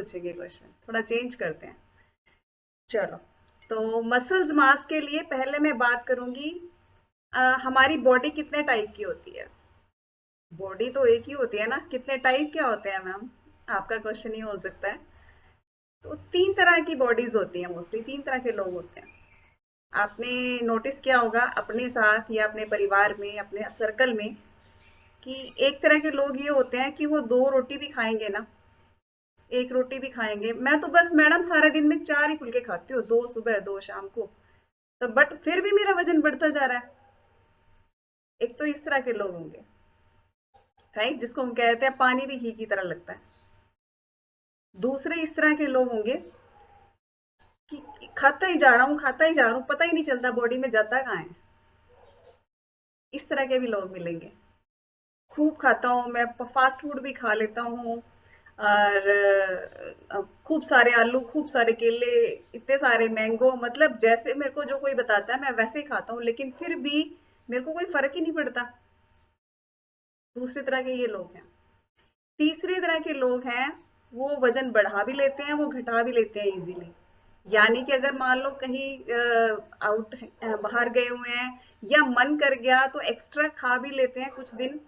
पूछेंगे क्वेश्चन, थोड़ा चेंज करते हैं। चलो, तो मसल्स मास के लिए पहले मैं बात करूंगी, हमारी बॉडी कितने टाइप की होती है। बॉडी तो एक ही होती है ना, कितने टाइप क्या होते हैं मैम, आपका क्वेश्चन ये हो सकता है। तो तीन तरह की बॉडीज होती हैं, मोस्टली तीन तरह के लोग होते हैं। आपने नोटिस किया होगा अपने साथ या अपने परिवार में, अपने सर्कल में, कि एक तरह के लोग ये होते हैं कि वो 2 रोटी भी खाएंगे ना, 1 रोटी भी खाएंगे। मैं तो बस मैडम सारे दिन में 4 ही फुलके खाती हूँ, 2 सुबह 2 शाम को, तो बट फिर भी मेरा वजन बढ़ता जा रहा है। एक तो इस तरह के लोग होंगे, राइट, जिसको हम कहते हैं पानी भी घी की तरह लगता है। दूसरे इस तरह के लोग होंगे कि खाता ही जा रहा हूँ, खाता ही जा रहा हूँ, पता ही नहीं चलता बॉडी में जाता कहाँ है। इस तरह के भी लोग मिलेंगे। खूब खाता हूँ मैं, फास्ट फूड भी खा लेता हूँ, और खूब सारे आलू, खूब सारे केले, इतने सारे मैंगो, मतलब जैसे मेरे को जो कोई बताता है मैं वैसे ही खाता हूँ, लेकिन फिर भी मेरे को कोई फर्क ही नहीं पड़ता। दूसरी तरह के ये लोग हैं। तीसरी तरह के लोग हैं, वो वजन बढ़ा भी लेते हैं, वो घटा भी लेते हैं इजीली। यानी कि अगर मान लो कहीं आउट बाहर गए हुए हैं, या मन कर गया तो एक्स्ट्रा खा भी लेते हैं कुछ दिन,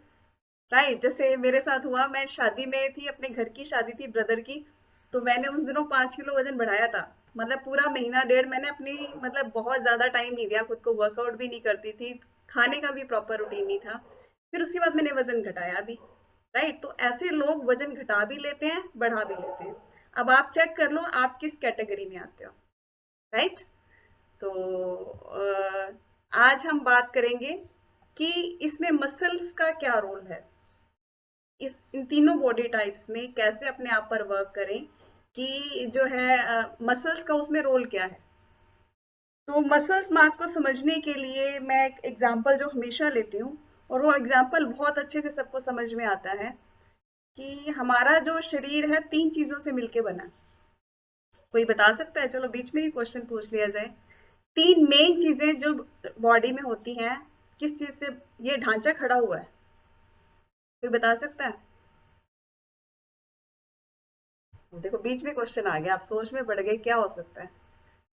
राइट। जैसे मेरे साथ हुआ, मैं शादी में थी, अपने घर की शादी थी ब्रदर की, तो मैंने उन दिनों 5 किलो वजन बढ़ाया था। मतलब पूरा महीना डेढ़ मैंने अपनी, मतलब बहुत ज्यादा टाइम नहीं दिया खुद को, वर्कआउट भी नहीं करती थी, खाने का भी प्रॉपर रूटीन नहीं था। फिर उसके बाद मैंने वजन घटाया भी, राइट। तो ऐसे लोग वजन घटा भी लेते हैं, बढ़ा भी लेते हैं। अब आप चेक कर लो आप किस कैटेगरी में आते हो, राइट। तो आज हम बात करेंगे कि इसमें मसल्स का क्या रोल है, इस इन तीनों बॉडी टाइप्स में कैसे अपने आप पर वर्क करें, कि जो है मसल्स का उसमें रोल क्या है। तो मसल्स मास को समझने के लिए मैं एक एग्जांपल जो हमेशा लेती हूँ, और वो एग्जांपल बहुत अच्छे से सबको समझ में आता है, कि हमारा जो शरीर है 3 चीजों से मिलके बना। कोई बता सकता है, चलो बीच में ही क्वेश्चन पूछ लिया जाए। 3 मेन चीजें जो बॉडी में होती हैं, किस चीज से ये ढांचा खड़ा हुआ है, कोई बता सकता है। देखो बीच में क्वेश्चन आ गया, आप सोच में पड़ गए क्या हो सकता है।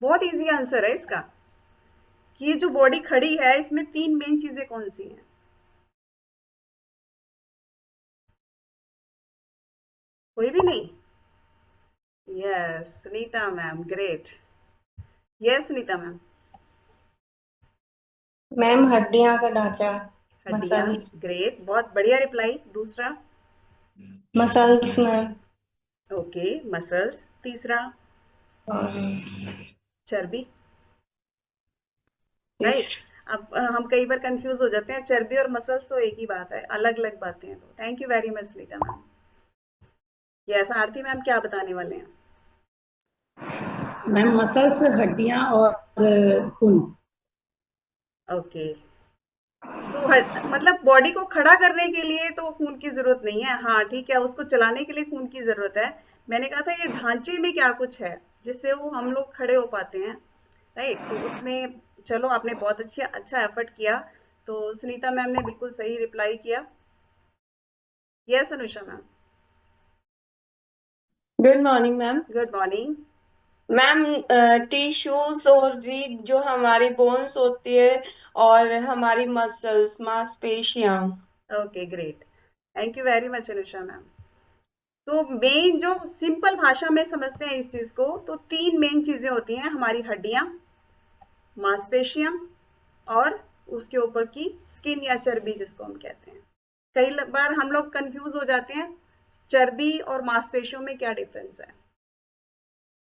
बहुत इजी आंसर है इसका, कि ये जो बॉडी खड़ी है इसमें 3 मेन चीजें कौन सी हैं। कोई भी नहीं। Yes Sunita ma'am, great. Yes Sunita ma'am. Ma'am हड्डियां का ढांचा। हड्डियां, मसल्स। ग्रेट, बहुत बढ़िया रिप्लाई। दूसरा, मसल्स मैम। Okay, muscles. तीसरा, और चर्बी, राइट। इस अब हम कई बार कंफ्यूज हो जाते हैं, चर्बी और मसल्स तो एक ही बात है, अलग अलग बातें हैं। तो thank you very much Sunita ma'am. Yes Aarti ma'am, क्या बताने वाले हैं। मैम मसल्स हड्डियां और खून। ओके, तो मतलब बॉडी को खड़ा करने के लिए तो खून की जरूरत नहीं है, हाँ ठीक है, उसको चलाने के लिए खून की जरूरत है। मैंने कहा था ये ढांचे में क्या कुछ है जिससे वो हम लोग खड़े हो पाते हैं, राइट। तो उसमें चलो आपने बहुत अच्छा एफर्ट किया। तो सुनीता मैम ने बिल्कुल सही रिप्लाई किया। Yes Anusha ma'am. Good morning ma'am. Good morning. Ma'am tissues और रीढ़ जो हमारी बोन्स होती है, और हमारी मसल्स मांसपेशियां। Okay great, thank you very much Anusha ma'am. तो मेन जो सिंपल भाषा में समझते हैं इस चीज को, तो 3 मेन चीजें होती हैं, हमारी हड्डियां, मांसपेशियां, और उसके ऊपर की स्किन या चर्बी जिसको हम कहते हैं। कई बार हम लोग कंफ्यूज हो जाते हैं, चर्बी और मांसपेशियों में क्या डिफरेंस है।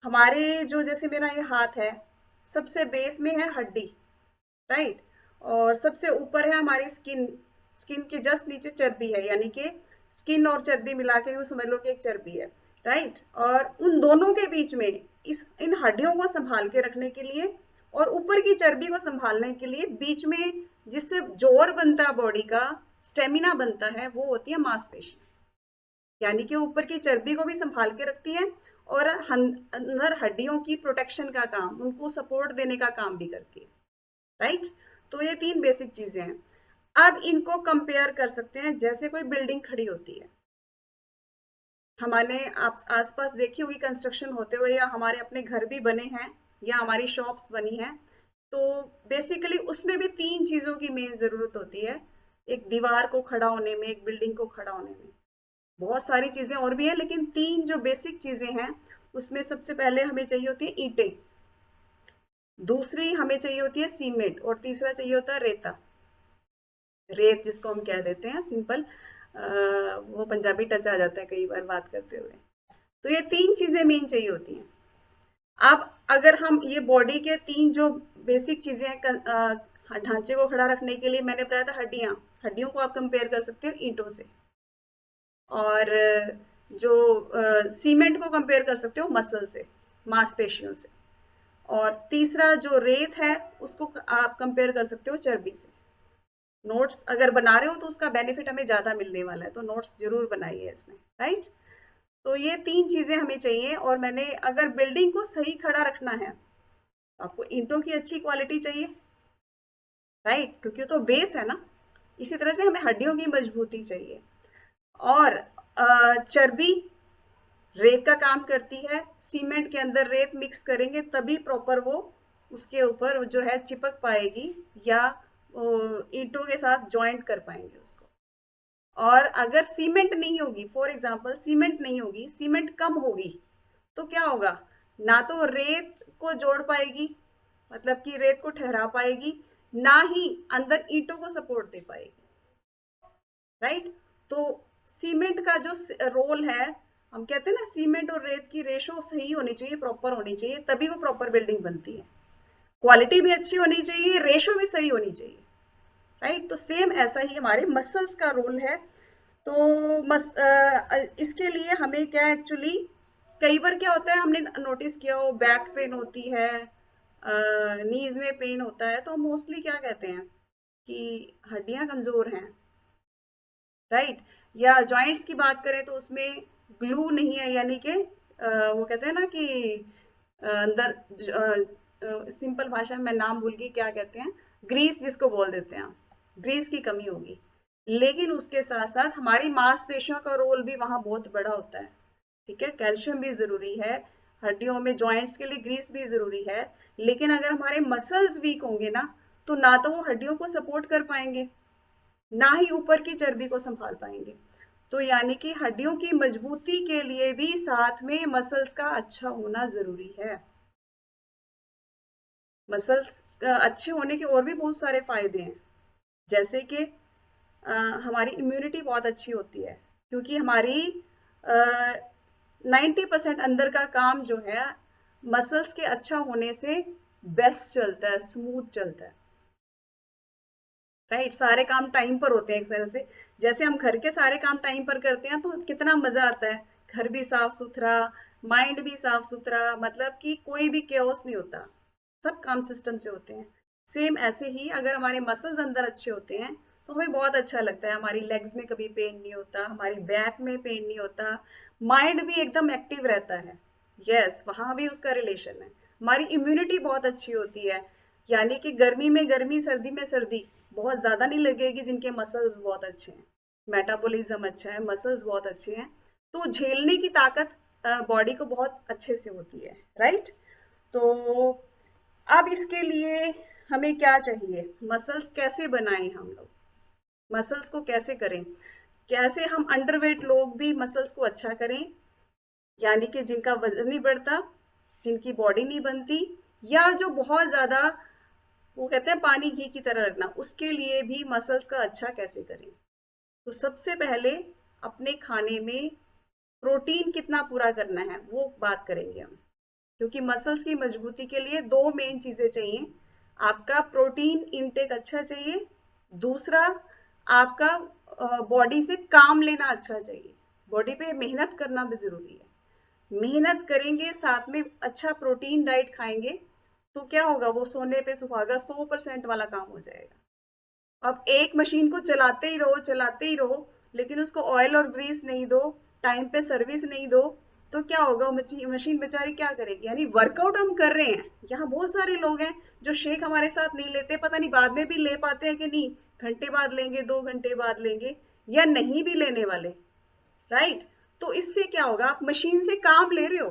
हमारे जो, जैसे मेरा ये हाथ है, सबसे बेस में है हड्डी, राइट, और सबसे ऊपर है हमारी स्किन, स्किन के जस्ट नीचे चर्बी है, यानी कि स्किन और चर्बी मिला के यूं समझ लो कि एक चर्बी है, राइट। और उन दोनों के बीच में, इस इन हड्डियों को संभाल के रखने के लिए और ऊपर की चर्बी को संभालने के लिए, बीच में जिससे जोर बनता है बॉडी का, स्टेमिना बनता है, वो होती है मांसपेशी। यानी कि ऊपर की चर्बी को भी संभाल के रखती है, और अंदर हड्डियों की प्रोटेक्शन का काम, उनको सपोर्ट देने का काम भी करती है, राइट। तो ये 3 बेसिक चीजें हैं। अब इनको कंपेयर कर सकते हैं, जैसे कोई बिल्डिंग खड़ी होती है, हमारे आप आसपास देखी होगी कंस्ट्रक्शन होते हुए, या हमारे अपने घर भी बने हैं या हमारी शॉप्स बनी हैं, तो बेसिकली उसमें भी 3 चीजों की मेन जरूरत होती है एक दीवार को खड़ा होने में, एक बिल्डिंग को खड़ा होने में। बहुत सारी चीजें और भी हैं, लेकिन 3 जो बेसिक चीजें हैं उसमें सबसे पहले हमें चाहिए होती है ईंटें, दूसरी हमें चाहिए होती है सीमेंट, और तीसरा चाहिए होता है रेता, रेत जिसको हम कह देते हैं सिंपल। वो पंजाबी टच आ जाता है कई बार बात करते हुए। तो ये 3 चीजें मेन चाहिए होती हैं। अब अगर हम ये बॉडी के 3 जो बेसिक चीजें हैं ढांचे को खड़ा रखने के लिए, मैंने बताया था हड्डियां, हड्डियों को आप कंपेयर कर सकते हो ईंटों से, और जो सीमेंट को कंपेयर कर सकते हो मसल से, मांसपेशियों से, और तीसरा जो रेत है उसको आप कंपेयर कर सकते हो चर्बी से। नोट्स अगर बना रहे हो तो उसका बेनिफिट हमें ज्यादा मिलने वाला है, तो नोट्स जरूर बनाइए इसमें, राइट। तो ये 3 चीजें हमें चाहिए, और मैंने अगर बिल्डिंग को सही खड़ा रखना है तो आपको ईंटों की अच्छी क्वालिटी चाहिए, राइट, क्योंकि तो बेस है ना। इसी तरह से हमें हड्डियों की मजबूती चाहिए, और चर्बी रेत का काम करती है, सीमेंट के अंदर रेत मिक्स करेंगे तभी प्रॉपर वो उसके ऊपर जो है चिपक पाएगी, या ईंटों के साथ ज्वाइंट कर पाएंगे उसको। और अगर सीमेंट नहीं होगी, फॉर एग्जांपल सीमेंट नहीं होगी, सीमेंट कम होगी, तो क्या होगा, ना तो रेत को जोड़ पाएगी, मतलब कि रेत को ठहरा पाएगी, ना ही अंदर ईंटों को सपोर्ट दे पाएगी, राइट। तो सीमेंट का जो रोल है, हम कहते हैं ना सीमेंट और रेत की रेशो सही होनी चाहिए, प्रॉपर होनी चाहिए, तभी वो प्रॉपर बिल्डिंग बनती है। क्वालिटी भी अच्छी होनी चाहिए, रेशो भी सही होनी चाहिए, राइट। तो सेम ऐसा ही हमारे मसल्स का रोल है। तो इसके लिए हमें क्या एक्चुअली, कई बार क्या होता है, हमने नोटिस किया हो बैक पेन होती है, नीज में पेन होता है, तो मोस्टली क्या कहते हैं कि हड्डियां कमजोर हैं, राइट। या जॉइंट्स की बात करें तो उसमें ग्लू नहीं है, यानी कि वो कहते हैं ना कि अंदर सिंपल भाषा में मैं नाम भूल गई, क्या कहते हैं, ग्रीस जिसको बोल देते हैं, ग्रीस की कमी होगी। लेकिन उसके साथ साथ हमारी मांसपेशियों का रोल भी वहां बहुत बड़ा होता है, ठीक है। कैल्शियम भी जरूरी है हड्डियों में, जॉइंट्स के लिए ग्रीस भी जरूरी है। लेकिन अगर हमारे मसल्स वीक होंगे ना, तो ना तो वो हड्डियों को सपोर्ट कर पाएंगे, ना ही ऊपर की चर्बी को संभाल पाएंगे। तो यानी कि हड्डियों की मजबूती के लिए भी साथ में मसल्स का अच्छा होना जरूरी है। मसल्स अच्छे होने के और भी बहुत सारे फायदे हैं, जैसे कि हमारी इम्यूनिटी बहुत अच्छी होती है, क्योंकि हमारी 90% अंदर का काम जो है मसल्स के अच्छा होने से बेस्ट चलता है, स्मूथ चलता है, राइट। सारे काम टाइम पर होते हैं एक तरह से, जैसे हम घर के सारे काम टाइम पर करते हैं तो कितना मजा आता है, घर भी साफ सुथरा, माइंड भी साफ सुथरा, मतलब कि कोई भी केओस नहीं होता, सब काम सिस्टम से होते हैं। सेम ऐसे ही अगर हमारे मसल्स अंदर अच्छे होते हैं तो हमें बहुत अच्छा लगता है, हमारी लेग्स में कभी पेन नहीं होता, हमारी बैक में पेन नहीं होता, माइंड भी एकदम एक्टिव रहता है। यस, वहां भी उसका रिलेशन है। हमारी इम्यूनिटी बहुत अच्छी होती है, यानी कि गर्मी में गर्मी, सर्दी में सर्दी बहुत ज्यादा नहीं लगेगी, जिनके मसल्स बहुत अच्छे हैं, मेटाबॉलिज्म अच्छा है, मसल्स बहुत अच्छे हैं, तो झेलने की ताकत बॉडी को बहुत अच्छे से होती है, राइट। तो अब इसके लिए हमें क्या चाहिए, मसल्स कैसे बनाएं हम लोग, मसल्स को कैसे करें, कैसे हम अंडरवेट लोग भी मसल्स को अच्छा करें, यानी कि जिनका वजन नहीं बढ़ता, जिनकी बॉडी नहीं बनती, या जो बहुत ज्यादा, वो कहते हैं पानी घी की तरह रखना, उसके लिए भी मसल्स का अच्छा कैसे करें। तो सबसे पहले अपने खाने में प्रोटीन कितना पूरा करना है वो बात करेंगे हम, क्योंकि मसल्स की मजबूती के लिए 2 मेन चीजें चाहिए। आपका प्रोटीन इनटेक अच्छा चाहिए, दूसरा आपका बॉडी से काम लेना अच्छा चाहिए, बॉडी पे मेहनत करना भी जरूरी है। मेहनत करेंगे साथ में अच्छा प्रोटीन डाइट खाएंगे, तो क्या होगा, वो सोने पे सुहागा 100% वाला काम हो जाएगा। अब एक मशीन को चलाते ही रहो, चलाते ही रहो, लेकिन उसको ऑयल और ग्रीस नहीं दो, टाइम पे सर्विस नहीं दो, तो क्या होगा, मशीन बेचारी क्या करेगी। यानी वर्कआउट हम कर रहे हैं, यहाँ बहुत सारे लोग हैं जो शेक हमारे साथ नहीं लेते, पता नहीं बाद में भी ले पाते हैं कि नहीं, घंटे बाद लेंगे, 2 घंटे बाद लेंगे, या नहीं भी लेने वाले, राइट। तो इससे क्या होगा, आप मशीन से काम ले रहे हो,